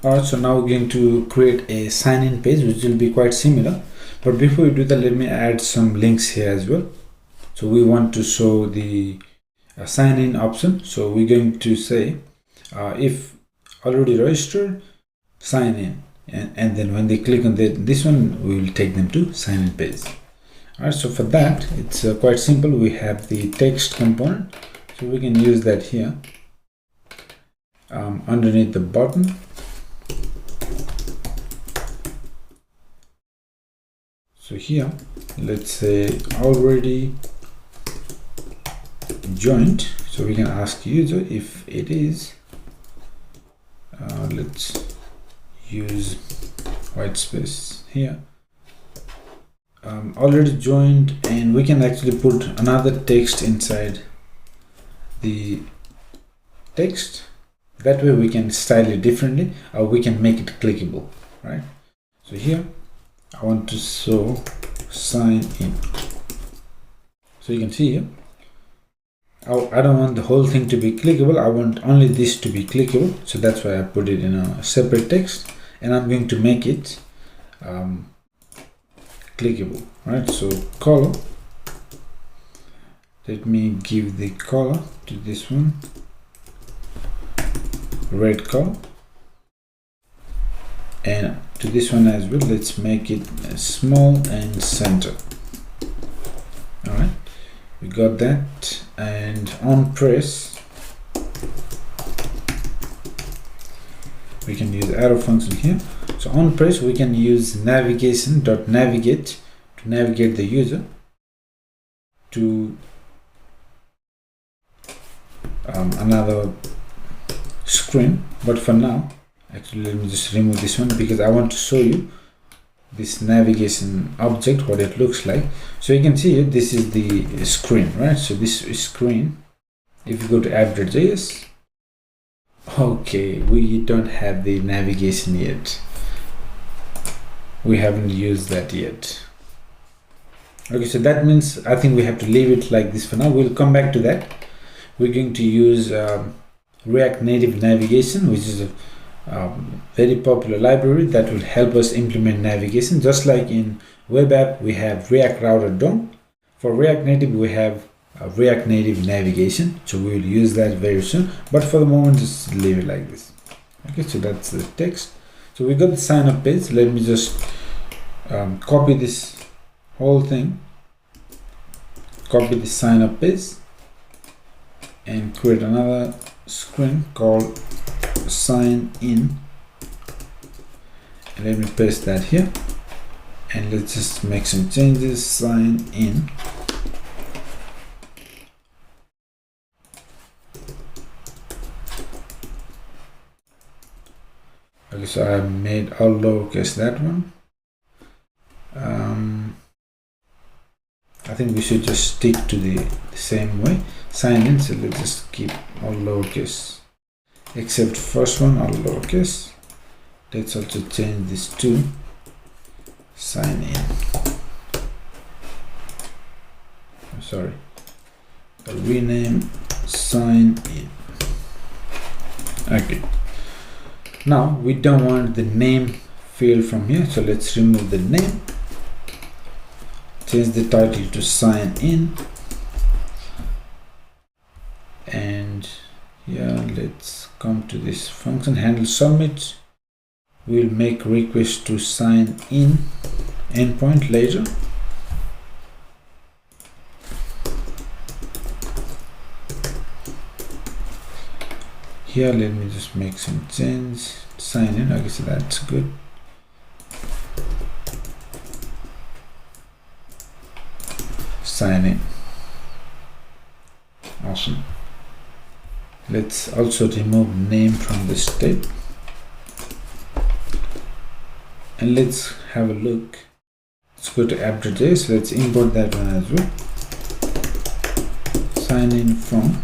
Alright, so now we're going to create a sign-in page which will be quite similar, but before we do that, let me add some links here as well. So we want to show the sign-in option, so we're going to say if already registered, sign in, and then when they click on this one, we will take them to sign-in page. Alright, so for that, it's quite simple. We have the text component, so we can use that here underneath the button. So here, let's say already joined, so we can ask user if it is, let's use white space here, already joined, and we can actually put another text inside the text. That way we can style it differently, or we can make it clickable, right? So here I want to show sign in. So you can see here, I don't want the whole thing to be clickable. I want only this to be clickable. So that's why I put it in a separate text, and I'm going to make it clickable, right? So color, let me give the color to this one, red color, and to this one as well, let's make it small and center. All right, we got that. And on press, we can use arrow function here. So on press, we can use navigation.navigate to navigate the user to another screen. But for now, actually, let me just remove this one because I want to show you this navigation object, what it looks like. So you can see here, this is the screen, right? So this screen, if you go to app.js, okay, we don't have the navigation yet. We haven't used that yet. Okay, so that means I think we have to leave it like this for now. We'll come back to that. We're going to use React Native Navigation, which is a very popular library that will help us implement navigation. Just like in web app, we have React Router DOM. For React Native, we have React Native Navigation. So we will use that very soon. But for the moment, just leave it like this. Okay, so that's the text. So we got the sign up page. Let me just copy this whole thing, copy the sign up page, and create another screen called sign in, and let me paste that here, and let's just make some changes. Sign in, okay, so I made all lowercase that one. I think we should just stick to the same way. Sign in, so let's just keep all lowercase except first one, all lowercase. Let's also change this to sign in. Sorry, I'll rename sign in. Okay, now we don't want the name field from here, so let's remove the name, change the title to sign in, and yeah, let's come to this function handle submit. We'll make request to sign in endpoint later. Here, let me just make some change. Sign in, okay, so that's good. Sign in. Awesome. Let's also remove name from this step, and let's have a look. Let's go to app.js. Let's import that one as well. Sign in from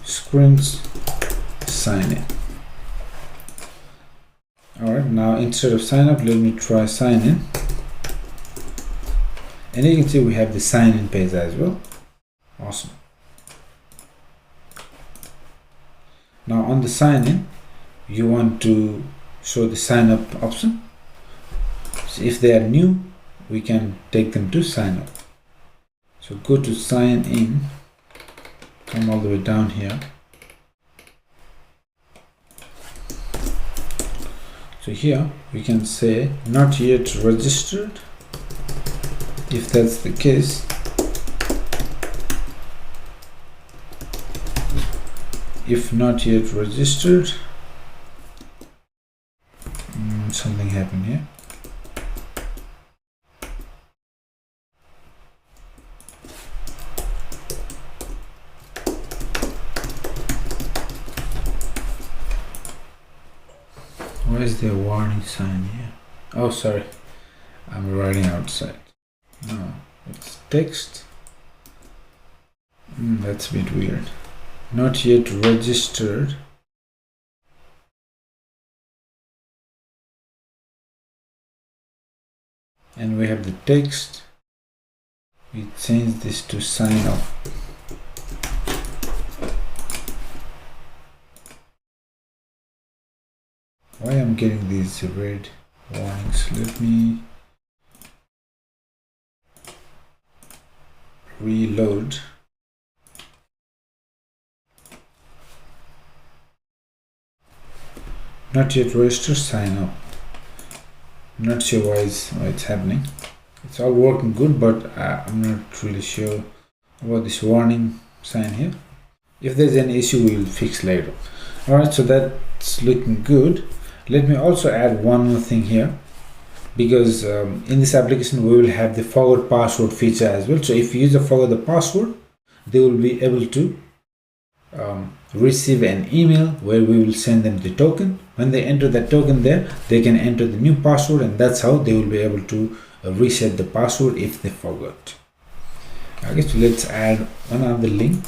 screens sign in. All right, now instead of sign up, let me try sign in, and you can see we have the sign in page as well. Awesome. Now on the sign in, you want to show the sign up option. So if they are new, we can take them to sign up. So go to sign in, come all the way down here. So here we can say not yet registered. If that's the case, if not yet registered, something happened here. Why is there a warning sign here? Oh, sorry, I'm writing outside. No, it's text. That's a bit weird. Not yet registered. And we have the text. We change this to sign up. Why I'm getting these red warnings? Let me reload. Not yet registered, sign up. Not sure why it's happening. It's all working good, but I'm not really sure about this warning sign here. If there's an issue, we will fix later. Alright, so that's looking good. Let me also add one more thing here, because in this application we will have the forgot password feature as well. So if user forgot the password, they will be able to receive an email where we will send them the token. When they enter that token there, they can enter the new password, and that's how they will be able to reset the password if they forgot. Okay, so let's add another link.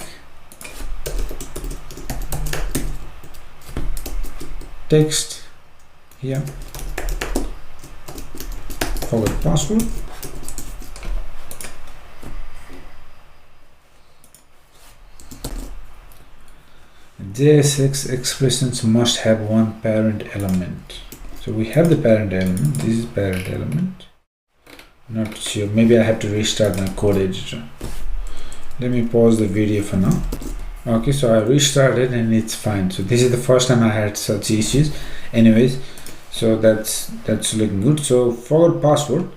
Text here, forgot password. JSX expressions must have one parent element. So we have the parent element. This is parent element. Not sure. Maybe I have to restart my code editor. Let me pause the video for now. Okay, so I restarted and it's fine. So this is the first time I had such issues. Anyways, so that's looking good. So forgot password.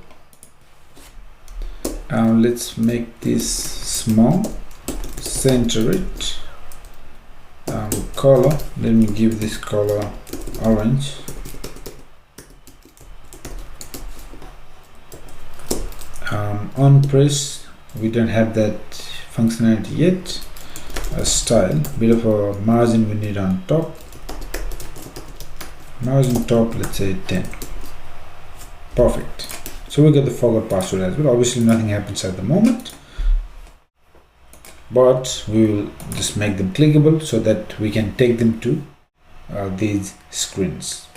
Let's make this small. Center it. Color, let me give this color orange. On press, we don't have that functionality yet. Style, bit of a margin we need on top. Margin top, let's say 10. Perfect. So we get the forgot password as well. Obviously nothing happens at the moment, but we will just make them clickable so that we can take them to these screens.